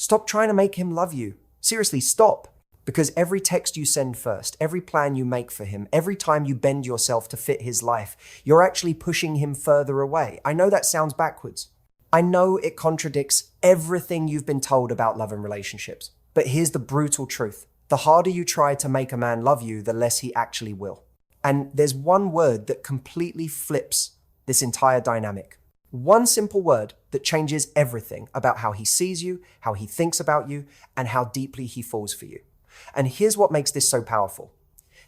Stop trying to make him love you. Seriously, stop. Because every text you send first, every plan you make for him, every time you bend yourself to fit his life, you're actually pushing him further away. I know that sounds backwards. I know it contradicts everything you've been told about love and relationships. But here's the brutal truth. The harder you try to make a man love you, the less he actually will. And there's one word that completely flips this entire dynamic. One simple word that changes everything about how he sees you, how he thinks about you, and how deeply he falls for you. And here's what makes this so powerful.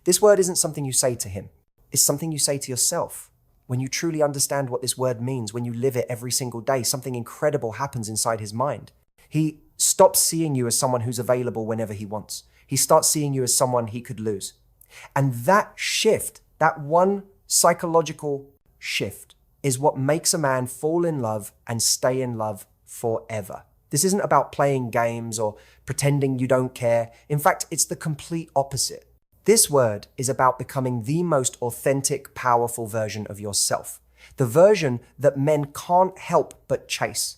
This word isn't something you say to him. It's something you say to yourself. When you truly understand what this word means, when you live it every single day, something incredible happens inside his mind. He stops seeing you as someone who's available whenever he wants. He starts seeing you as someone he could lose. And that shift, that one psychological shift, is what makes a man fall in love and stay in love forever. This isn't about playing games or pretending you don't care. In fact, it's the complete opposite. This word is about becoming the most authentic, powerful version of yourself. The version that men can't help but chase.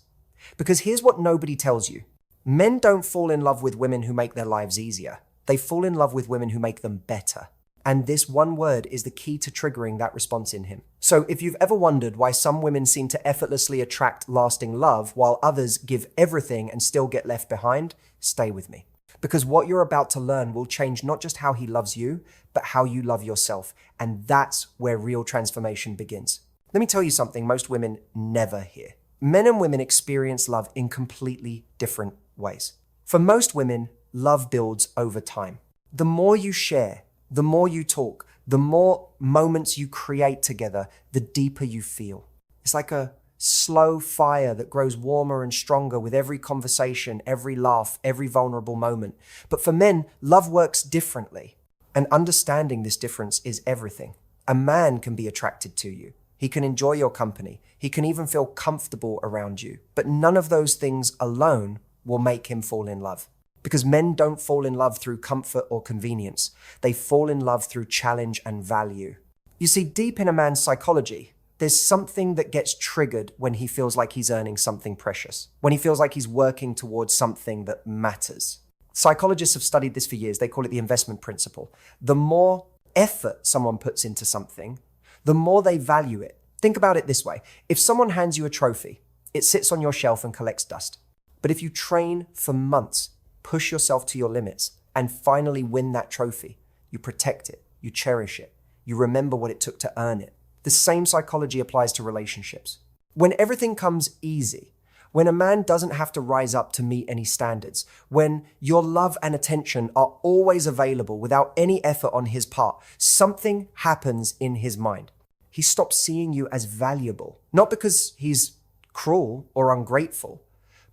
Because here's what nobody tells you. Men don't fall in love with women who make their lives easier. They fall in love with women who make them better. And this one word is the key to triggering that response in him. So if you've ever wondered why some women seem to effortlessly attract lasting love while others give everything and still get left behind, stay with me. Because what you're about to learn will change not just how he loves you, but how you love yourself. And that's where real transformation begins. Let me tell you something most women never hear. Men and women experience love in completely different ways. For most women, love builds over time. The more you share, the more you talk, the more moments you create together, the deeper you feel. It's like a slow fire that grows warmer and stronger with every conversation, every laugh, every vulnerable moment. But for men, love works differently. And understanding this difference is everything. A man can be attracted to you. He can enjoy your company. He can even feel comfortable around you. But none of those things alone will make him fall in love. Because men don't fall in love through comfort or convenience. They fall in love through challenge and value. You see, deep in a man's psychology, there's something that gets triggered when he feels like he's earning something precious, when he feels like he's working towards something that matters. Psychologists have studied this for years. They call it the investment principle. The more effort someone puts into something, the more they value it. Think about it this way. If someone hands you a trophy, it sits on your shelf and collects dust. But if you train for months, push yourself to your limits, and finally win that trophy, you protect it, you cherish it, you remember what it took to earn it. The same psychology applies to relationships. When everything comes easy, when a man doesn't have to rise up to meet any standards, when your love and attention are always available without any effort on his part, something happens in his mind. He stops seeing you as valuable, not because he's cruel or ungrateful,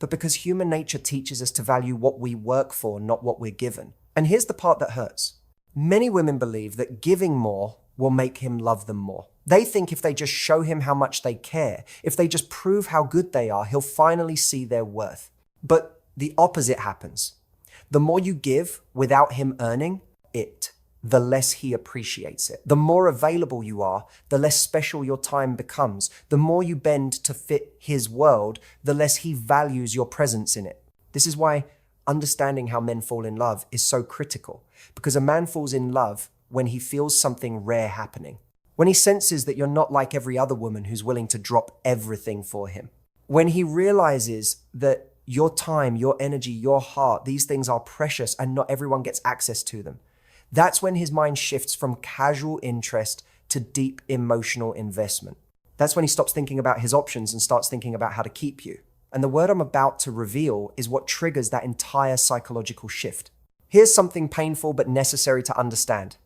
but because human nature teaches us to value what we work for, not what we're given. And here's the part that hurts. Many women believe that giving more will make him love them more. They think if they just show him how much they care, if they just prove how good they are, he'll finally see their worth. But the opposite happens. The more you give without him earning it, the less he appreciates it. The more available you are, the less special your time becomes. The more you bend to fit his world, the less he values your presence in it. This is why understanding how men fall in love is so critical, because a man falls in love when he feels something rare happening. When he senses that you're not like every other woman who's willing to drop everything for him. When he realizes that your time, your energy, your heart, these things are precious and not everyone gets access to them. That's when his mind shifts from casual interest to deep emotional investment. That's when he stops thinking about his options and starts thinking about how to keep you. And the word I'm about to reveal is what triggers that entire psychological shift. Here's something painful but necessary to understand.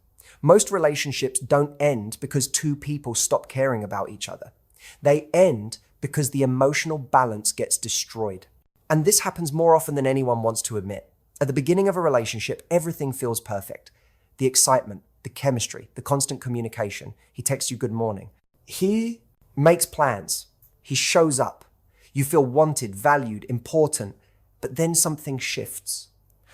Most relationships don't end because two people stop caring about each other. They end because the emotional balance gets destroyed. And this happens more often than anyone wants to admit. At the beginning of a relationship, everything feels perfect. The excitement, the chemistry, the constant communication. He texts you good morning. He makes plans. He shows up. You feel wanted, valued, important, but then something shifts.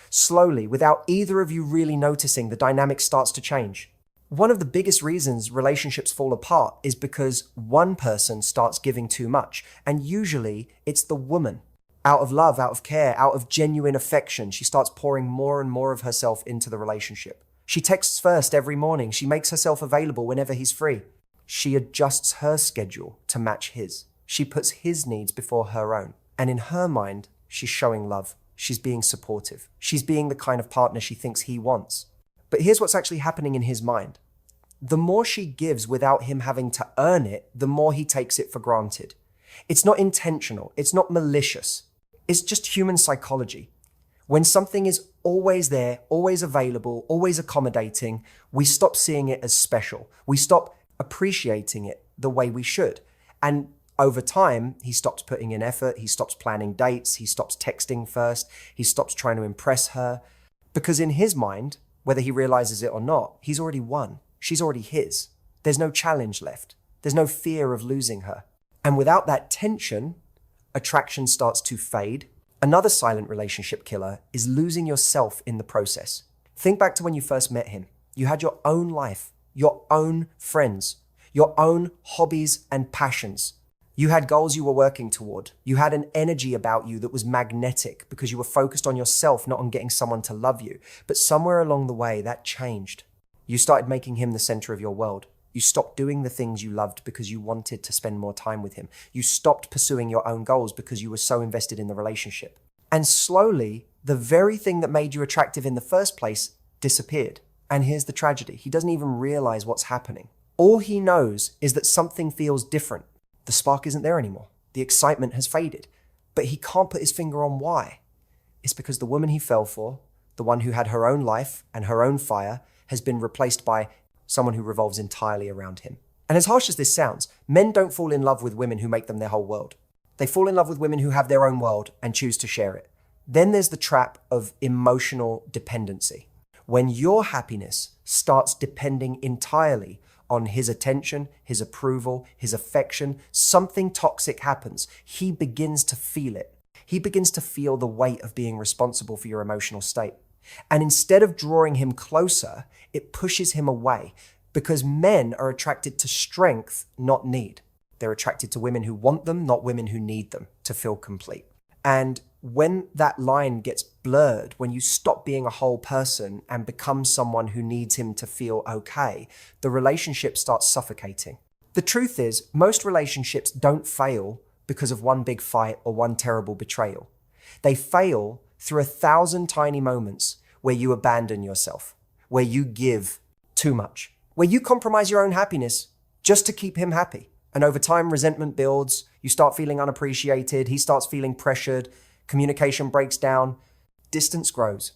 Slowly, without either of you really noticing, the dynamic starts to change. One of the biggest reasons relationships fall apart is because one person starts giving too much, and usually it's the woman. Out of love, out of care, out of genuine affection, she starts pouring more and more of herself into the relationship. She texts first every morning. She makes herself available whenever he's free. She adjusts her schedule to match his. She puts his needs before her own. And in her mind, she's showing love. She's being supportive. She's being the kind of partner she thinks he wants. But here's what's actually happening in his mind. The more she gives without him having to earn it, the more he takes it for granted. It's not intentional. It's not malicious. It's just human psychology. When something is always there, always available, always accommodating, we stop seeing it as special. We stop appreciating it the way we should. And over time, he stops putting in effort, he stops planning dates, he stops texting first, he stops trying to impress her. Because in his mind, whether he realizes it or not, he's already won. She's already his. There's no challenge left. There's no fear of losing her. And without that tension, attraction starts to fade. Another silent relationship killer is losing yourself in the process. Think back to when you first met him. You had your own life, your own friends, your own hobbies and passions. You had goals you were working toward. You had an energy about you that was magnetic because you were focused on yourself, not on getting someone to love you. But somewhere along the way, that changed. You started making him the center of your world. You stopped doing the things you loved because you wanted to spend more time with him. You stopped pursuing your own goals because you were so invested in the relationship. And slowly, the very thing that made you attractive in the first place disappeared. And here's the tragedy. He doesn't even realize what's happening. All he knows is that something feels different. The spark isn't there anymore. The excitement has faded. But he can't put his finger on why. It's because the woman he fell for, the one who had her own life and her own fire, has been replaced by someone who revolves entirely around him. And as harsh as this sounds, men don't fall in love with women who make them their whole world. They fall in love with women who have their own world and choose to share it. Then there's the trap of emotional dependency. When your happiness starts depending entirely on his attention, his approval, his affection, something toxic happens. He begins to feel it. He begins to feel the weight of being responsible for your emotional state. And instead of drawing him closer, it pushes him away because men are attracted to strength, not need. They're attracted to women who want them, not women who need them to feel complete. And when that line gets blurred, when you stop being a whole person and become someone who needs him to feel okay, the relationship starts suffocating. The truth is, most relationships don't fail because of one big fight or one terrible betrayal. They fail through 1,000 tiny moments where you abandon yourself, where you give too much, where you compromise your own happiness just to keep him happy. And over time, resentment builds, you start feeling unappreciated, he starts feeling pressured, communication breaks down, distance grows.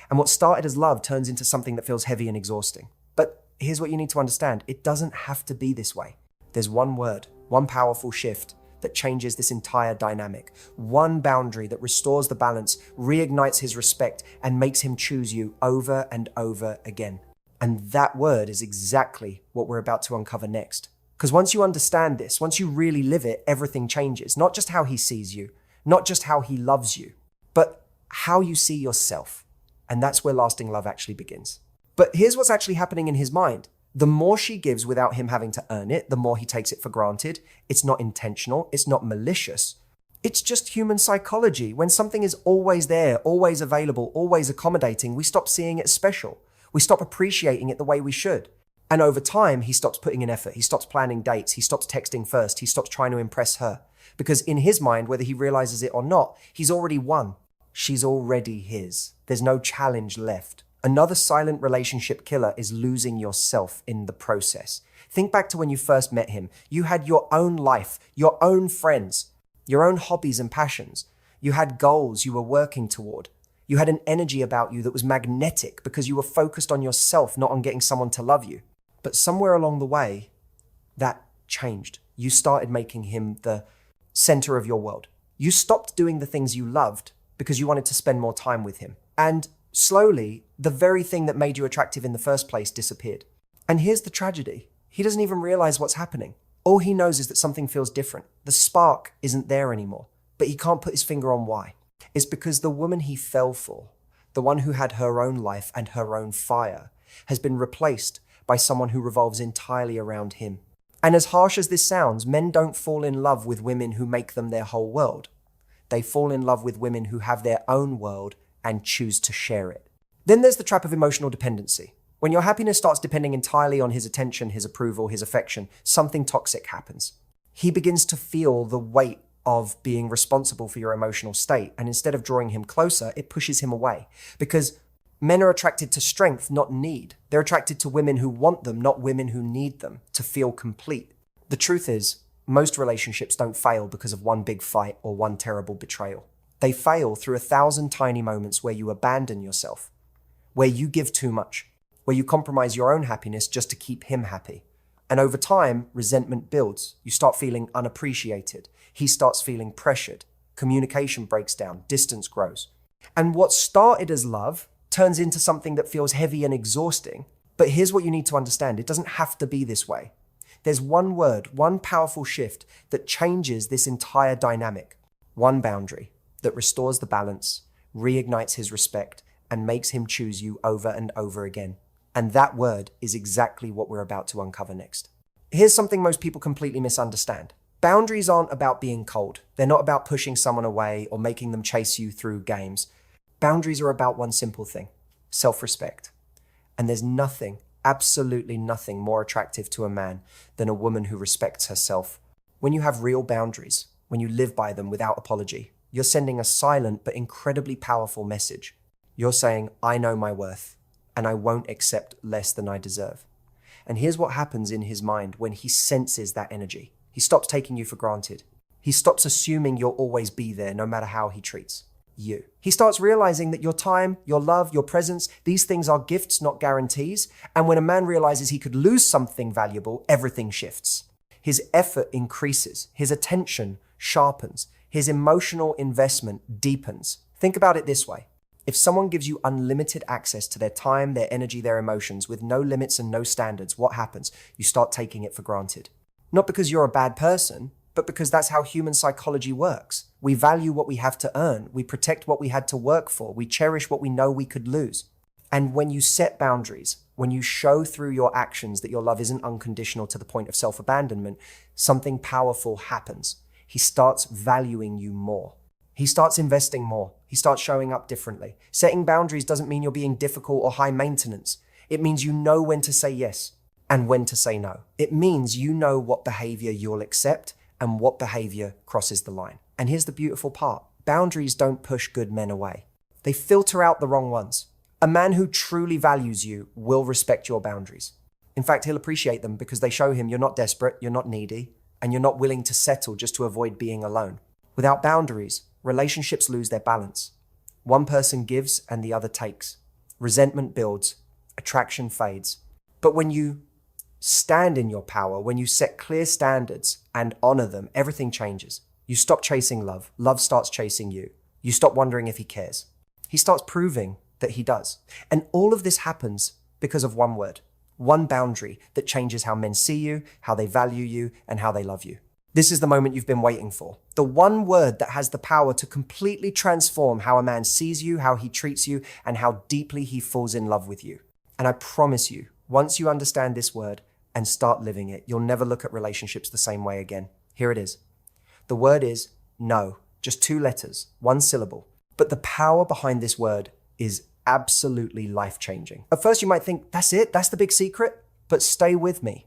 And what started as love turns into something that feels heavy and exhausting. But here's what you need to understand. It doesn't have to be this way. There's one word, one powerful shift that changes this entire dynamic. One boundary that restores the balance, reignites his respect, and makes him choose you over and over again. And that word is exactly what we're about to uncover next. Because once you understand this, once you really live it, everything changes. Not just how he sees you, not just how he loves you, but how you see yourself. And that's where lasting love actually begins. But here's what's actually happening in his mind. The more she gives without him having to earn it, the more he takes it for granted. It's not intentional. It's not malicious. It's just human psychology. When something is always there, always available, always accommodating, we stop seeing it as special. We stop appreciating it the way we should. And over time, he stops putting in effort. He stops planning dates. He stops texting first. He stops trying to impress her. Because in his mind, whether he realizes it or not, he's already won. She's already his. There's no challenge left. Another silent relationship killer is losing yourself in the process. Think back to when you first met him. You had your own life, your own friends, your own hobbies and passions. You had goals you were working toward. You had an energy about you that was magnetic because you were focused on yourself, not on getting someone to love you. But somewhere along the way, that changed. You started making him the center of your world. You stopped doing the things you loved because you wanted to spend more time with him. And slowly, the very thing that made you attractive in the first place disappeared. And here's the tragedy. He doesn't even realize what's happening. All he knows is that something feels different. The spark isn't there anymore, but he can't put his finger on why. It's because the woman he fell for, the one who had her own life and her own fire, has been replaced by someone who revolves entirely around him. And as harsh as this sounds, men don't fall in love with women who make them their whole world. They fall in love with women who have their own world and choose to share it. Then there's the trap of emotional dependency. When your happiness starts depending entirely on his attention, his approval, his affection, something toxic happens. He begins to feel the weight of being responsible for your emotional state, and instead of drawing him closer, it pushes him away. Because men are attracted to strength, not need. They're attracted to women who want them, not women who need them to feel complete. The truth is, most relationships don't fail because of one big fight or one terrible betrayal. They fail through 1,000 tiny moments where you abandon yourself, where you give too much, where you compromise your own happiness just to keep him happy. And over time, resentment builds. You start feeling unappreciated. He starts feeling pressured. Communication breaks down. Distance grows. And what started as love turns into something that feels heavy and exhausting. But here's what you need to understand. It doesn't have to be this way. There's one word, one powerful shift that changes this entire dynamic. One boundary that restores the balance, reignites his respect, and makes him choose you over and over again. And that word is exactly what we're about to uncover next. Here's something most people completely misunderstand. Boundaries aren't about being cold. They're not about pushing someone away or making them chase you through games. Boundaries are about one simple thing: self-respect. And there's nothing, absolutely nothing more attractive to a man than a woman who respects herself. When you have real boundaries, when you live by them without apology, you're sending a silent but incredibly powerful message. You're saying, I know my worth, and I won't accept less than I deserve. And here's what happens in his mind when he senses that energy. He stops taking you for granted. He stops assuming you'll always be there no matter how he treats you. He starts realizing that your time, your love, your presence, these things are gifts, not guarantees. And when a man realizes he could lose something valuable, everything shifts. His effort increases. His attention sharpens. His emotional investment deepens. Think about it this way. If someone gives you unlimited access to their time, their energy, their emotions, with no limits and no standards, what happens? You start taking it for granted. Not because you're a bad person, but because that's how human psychology works. We value what we have to earn. We protect what we had to work for. We cherish what we know we could lose. And when you set boundaries, when you show through your actions that your love isn't unconditional to the point of self-abandonment, something powerful happens. He starts valuing you more. He starts investing more. He starts showing up differently. Setting boundaries doesn't mean you're being difficult or high maintenance. It means you know when to say yes and when to say no. It means you know what behavior you'll accept and what behavior crosses the line. And here's the beautiful part. Boundaries don't push good men away. They filter out the wrong ones. A man who truly values you will respect your boundaries. In fact, he'll appreciate them because they show him you're not desperate, you're not needy, and you're not willing to settle just to avoid being alone. Without boundaries, relationships lose their balance. One person gives and the other takes. Resentment builds, attraction fades. But when you stand in your power, when you set clear standards and honor them, everything changes. You stop chasing love. Love starts chasing you. You stop wondering if he cares. He starts proving that he does. And all of this happens because of one word, one boundary that changes how men see you, how they value you, and how they love you. This is the moment you've been waiting for. The one word that has the power to completely transform how a man sees you, how he treats you, and how deeply he falls in love with you. And I promise you, once you understand this word and start living it, you'll never look at relationships the same way again. Here it is. The word is no, just 2 letters, 1 syllable. But the power behind this word is absolutely life-changing. At first you might think, that's it? That's the big secret? But stay with me,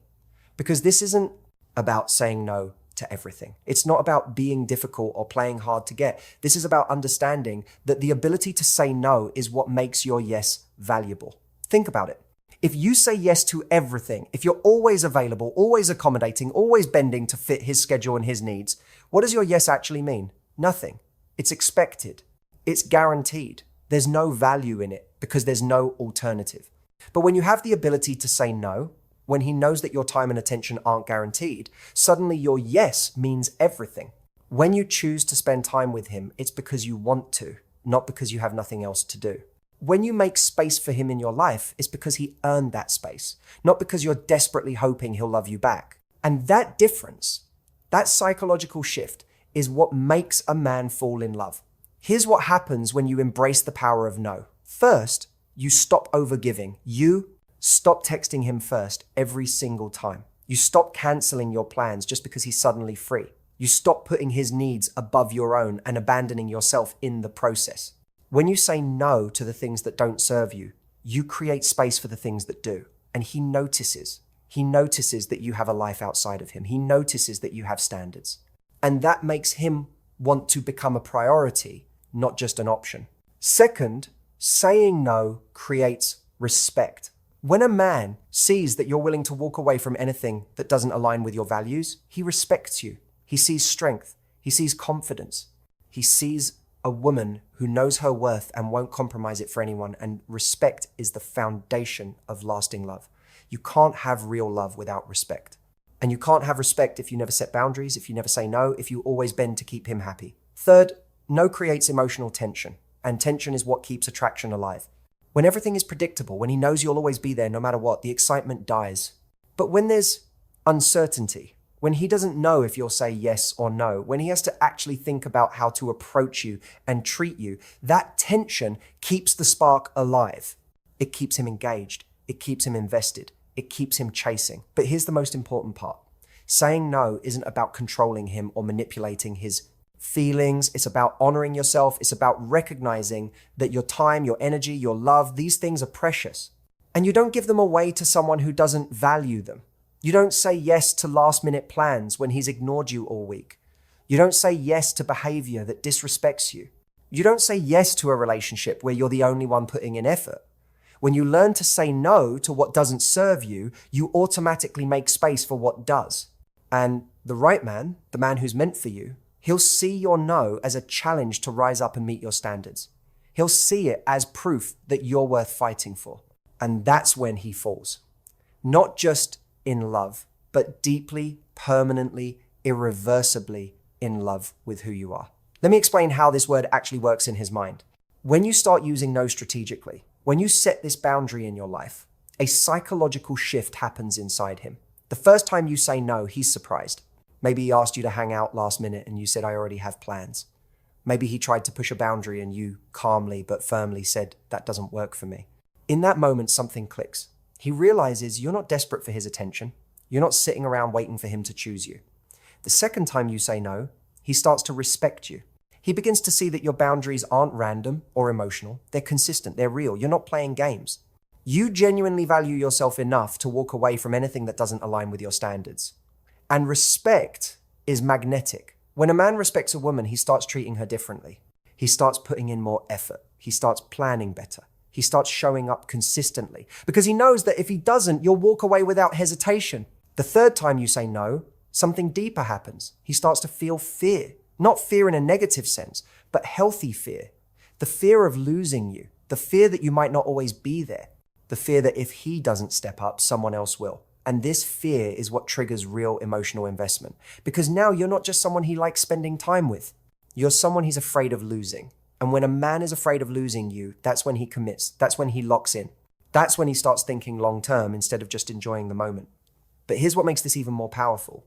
because this isn't about saying no to everything. It's not about being difficult or playing hard to get. This is about understanding that the ability to say no is what makes your yes valuable. Think about it. If you say yes to everything, if you're always available, always accommodating, always bending to fit his schedule and his needs, what does your yes actually mean? Nothing. It's expected. It's guaranteed. There's no value in it because there's no alternative. But when you have the ability to say no, when he knows that your time and attention aren't guaranteed, suddenly your yes means everything. When you choose to spend time with him, it's because you want to, not because you have nothing else to do. When you make space for him in your life, it's because he earned that space, not because you're desperately hoping he'll love you back. And that difference, that psychological shift, is what makes a man fall in love. Here's what happens when you embrace the power of no. First, you stop overgiving. You stop texting him first every single time. You stop canceling your plans just because he's suddenly free. You stop putting his needs above your own and abandoning yourself in the process. When you say no to the things that don't serve you, you create space for the things that do. And he notices. He notices that you have a life outside of him. He notices that you have standards. And that makes him want to become a priority, not just an option. Second, saying no creates respect. When a man sees that you're willing to walk away from anything that doesn't align with your values, he respects you. He sees strength. He sees confidence. He sees a woman who knows her worth and won't compromise it for anyone. And respect is the foundation of lasting love. You can't have real love without respect. And you can't have respect if you never set boundaries, if you never say no, if you always bend to keep him happy. Third, no creates emotional tension. And tension is what keeps attraction alive. When everything is predictable, when he knows you'll always be there no matter what, the excitement dies. But when there's uncertainty, when he doesn't know if you'll say yes or no, when he has to actually think about how to approach you and treat you, that tension keeps the spark alive. It keeps him engaged. It keeps him invested. It keeps him chasing. But here's the most important part. Saying no isn't about controlling him or manipulating his feelings. It's about honoring yourself. It's about recognizing that your time, your energy, your love, these things are precious. And you don't give them away to someone who doesn't value them. You don't say yes to last-minute plans when he's ignored you all week. You don't say yes to behavior that disrespects you. You don't say yes to a relationship where you're the only one putting in effort. When you learn to say no to what doesn't serve you, you automatically make space for what does. And the right man, the man who's meant for you, he'll see your no as a challenge to rise up and meet your standards. He'll see it as proof that you're worth fighting for. And that's when he falls. Not just in love, but deeply, permanently, irreversibly in love with who you are. Let me explain how this word actually works in his mind. When you start using no strategically, when you set this boundary in your life, a psychological shift happens inside him. The first time you say no, he's surprised. Maybe he asked you to hang out last minute and you said, I already have plans. Maybe he tried to push a boundary and you calmly but firmly said, that doesn't work for me. In that moment, something clicks. He realizes you're not desperate for his attention. You're not sitting around waiting for him to choose you. The second time you say no, he starts to respect you. He begins to see that your boundaries aren't random or emotional. They're consistent. They're real. You're not playing games. You genuinely value yourself enough to walk away from anything that doesn't align with your standards. And respect is magnetic. When a man respects a woman, he starts treating her differently. He starts putting in more effort. He starts planning better. He starts showing up consistently because he knows that if he doesn't, you'll walk away without hesitation. The third time you say no, something deeper happens. He starts to feel fear, not fear in a negative sense, but healthy fear. The fear of losing you, the fear that you might not always be there, the fear that if he doesn't step up, someone else will. And this fear is what triggers real emotional investment because now you're not just someone he likes spending time with. You're someone he's afraid of losing. And when a man is afraid of losing you, that's when he commits. That's when he locks in. That's when he starts thinking long-term instead of just enjoying the moment. But here's what makes this even more powerful.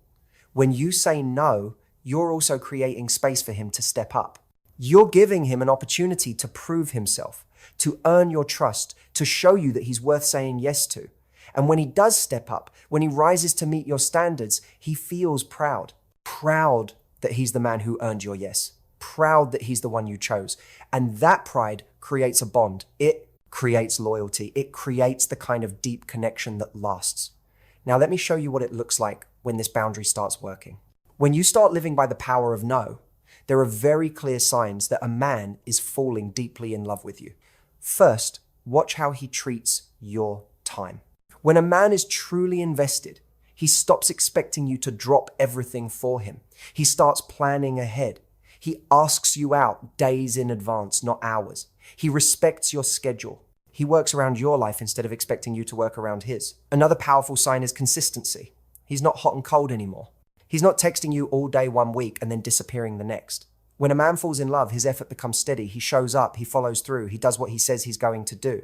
When you say no, you're also creating space for him to step up. You're giving him an opportunity to prove himself, to earn your trust, to show you that he's worth saying yes to. And when he does step up, when he rises to meet your standards, he feels proud. Proud that he's the man who earned your yes. Proud that he's the one you chose. And that pride creates a bond. It creates loyalty. It creates the kind of deep connection that lasts. Now, let me show you what it looks like when this boundary starts working. When you start living by the power of no, there are very clear signs that a man is falling deeply in love with you. First, watch how he treats your time. When a man is truly invested, he stops expecting you to drop everything for him. He starts planning ahead. He asks you out days in advance, not hours. He respects your schedule. He works around your life instead of expecting you to work around his. Another powerful sign is consistency. He's not hot and cold anymore. He's not texting you all day one week and then disappearing the next. When a man falls in love, his effort becomes steady. He shows up, he follows through, he does what he says he's going to do.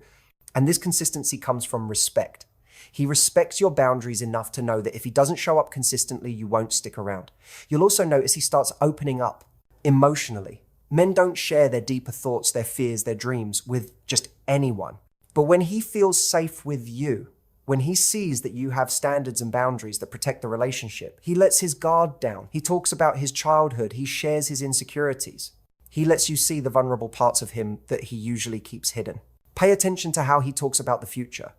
And this consistency comes from respect. He respects your boundaries enough to know that if he doesn't show up consistently, you won't stick around. You'll also notice he starts opening up emotionally. Men don't share their deeper thoughts, their fears, their dreams with just anyone. But when he feels safe with you, When he sees that you have standards and boundaries that protect the relationship, he lets his guard down. He talks about his childhood. He shares his insecurities. He lets you see the vulnerable parts of him that he usually keeps hidden. Pay attention to how he talks about the future.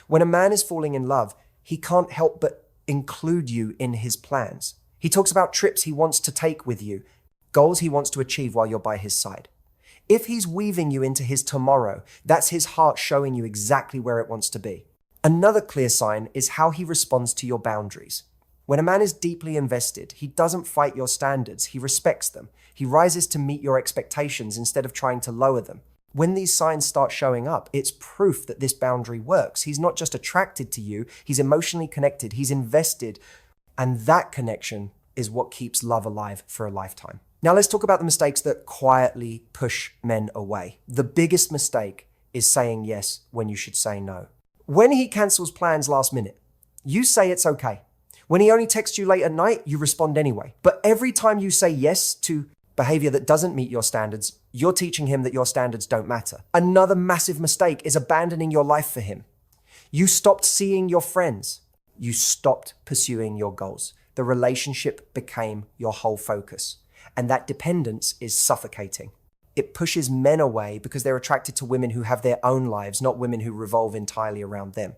When a man is falling in love, he can't help but include you in his plans. He talks about trips he wants to take with you, goals he wants to achieve while you're by his side. If he's weaving you into his tomorrow, that's his heart showing you exactly where it wants to be. Another clear sign is how he responds to your boundaries. When a man is deeply invested, he doesn't fight your standards, he respects them. He rises to meet your expectations instead of trying to lower them. When these signs start showing up, it's proof that this boundary works. He's not just attracted to you, he's emotionally connected, he's invested, and that connection is what keeps love alive for a lifetime. Now let's talk about the mistakes that quietly push men away. The biggest mistake is saying yes when you should say no. When he cancels plans last minute, you say it's okay. When he only texts you late at night, you respond anyway. But every time you say yes to behavior that doesn't meet your standards, you're teaching him that your standards don't matter. Another massive mistake is abandoning your life for him. You stopped seeing your friends. You stopped pursuing your goals. The relationship became your whole focus. And that dependence is suffocating. It pushes men away because they're attracted to women who have their own lives, not women who revolve entirely around them.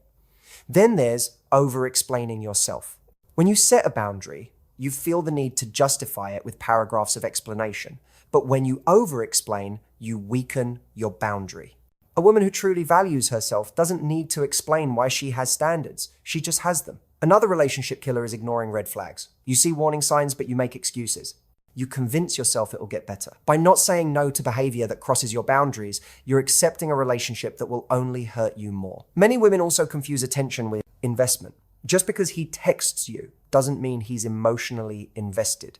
Then there's over-explaining yourself. When you set a boundary, you feel the need to justify it with paragraphs of explanation. But when you over-explain, you weaken your boundary. A woman who truly values herself doesn't need to explain why she has standards. She just has them. Another relationship killer is ignoring red flags. You see warning signs, but you make excuses. You convince yourself it will get better. By not saying no to behavior that crosses your boundaries, you're accepting a relationship that will only hurt you more. Many women also confuse attention with investment. Just because he texts you doesn't mean he's emotionally invested.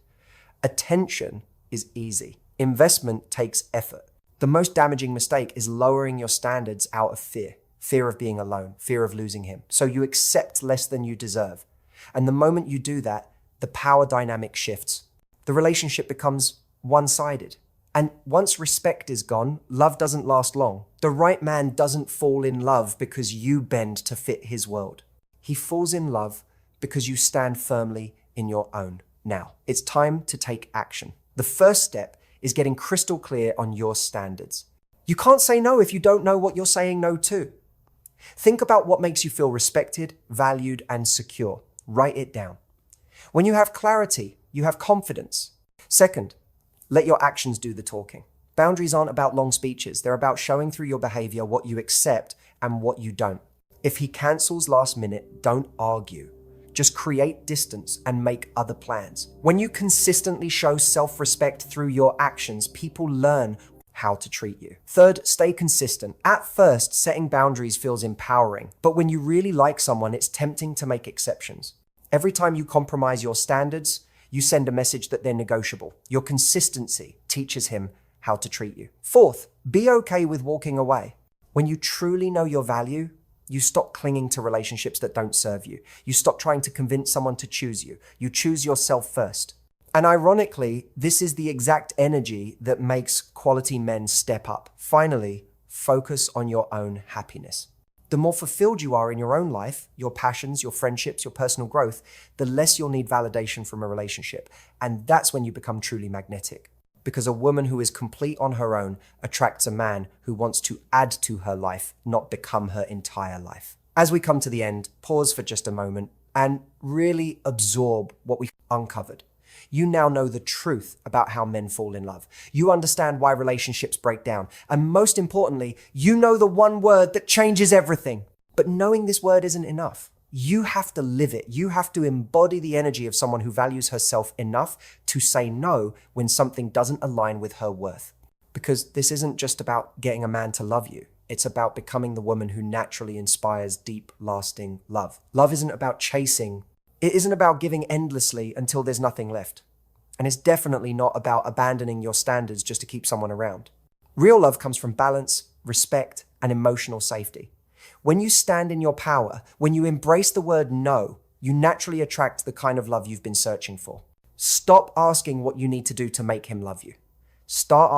Attention is easy. Investment takes effort. The most damaging mistake is lowering your standards out of fear. Fear of being alone, fear of losing him. So you accept less than you deserve. And the moment you do that, the power dynamic shifts. The relationship becomes one-sided. And once respect is gone, love doesn't last long. The right man doesn't fall in love because you bend to fit his world. He falls in love because you stand firmly in your own. Now, it's time to take action. The first step is getting crystal clear on your standards. You can't say no if you don't know what you're saying no to. Think about what makes you feel respected, valued, and secure. Write it down. When you have clarity, you have confidence. Second, let your actions do the talking. Boundaries aren't about long speeches. They're about showing through your behavior what you accept and what you don't. If he cancels last minute, don't argue. Just create distance and make other plans. When you consistently show self-respect through your actions, people learn how to treat you. Third, stay consistent. At first, setting boundaries feels empowering, but when you really like someone, it's tempting to make exceptions. Every time you compromise your standards, you send a message that they're negotiable. Your consistency teaches him how to treat you. Fourth, be okay with walking away. When you truly know your value, you stop clinging to relationships that don't serve you. You stop trying to convince someone to choose you. You choose yourself first. And ironically, this is the exact energy that makes quality men step up. Finally, focus on your own happiness. The more fulfilled you are in your own life, your passions, your friendships, your personal growth, the less you'll need validation from a relationship. And that's when you become truly magnetic. Because a woman who is complete on her own attracts a man who wants to add to her life, not become her entire life. As we come to the end, pause for just a moment and really absorb what we've uncovered. You now know the truth about how men fall in love. You understand why relationships break down. And most importantly, you know the one word that changes everything. But knowing this word isn't enough. You have to live it. You have to embody the energy of someone who values herself enough to say no when something doesn't align with her worth. Because this isn't just about getting a man to love you. It's about becoming the woman who naturally inspires deep, lasting love. Love isn't about chasing. It isn't about giving endlessly until there's nothing left. And it's definitely not about abandoning your standards just to keep someone around. Real love comes from balance, respect, and emotional safety. When you stand in your power, when you embrace the word no, you naturally attract the kind of love you've been searching for. Stop asking what you need to do to make him love you. Start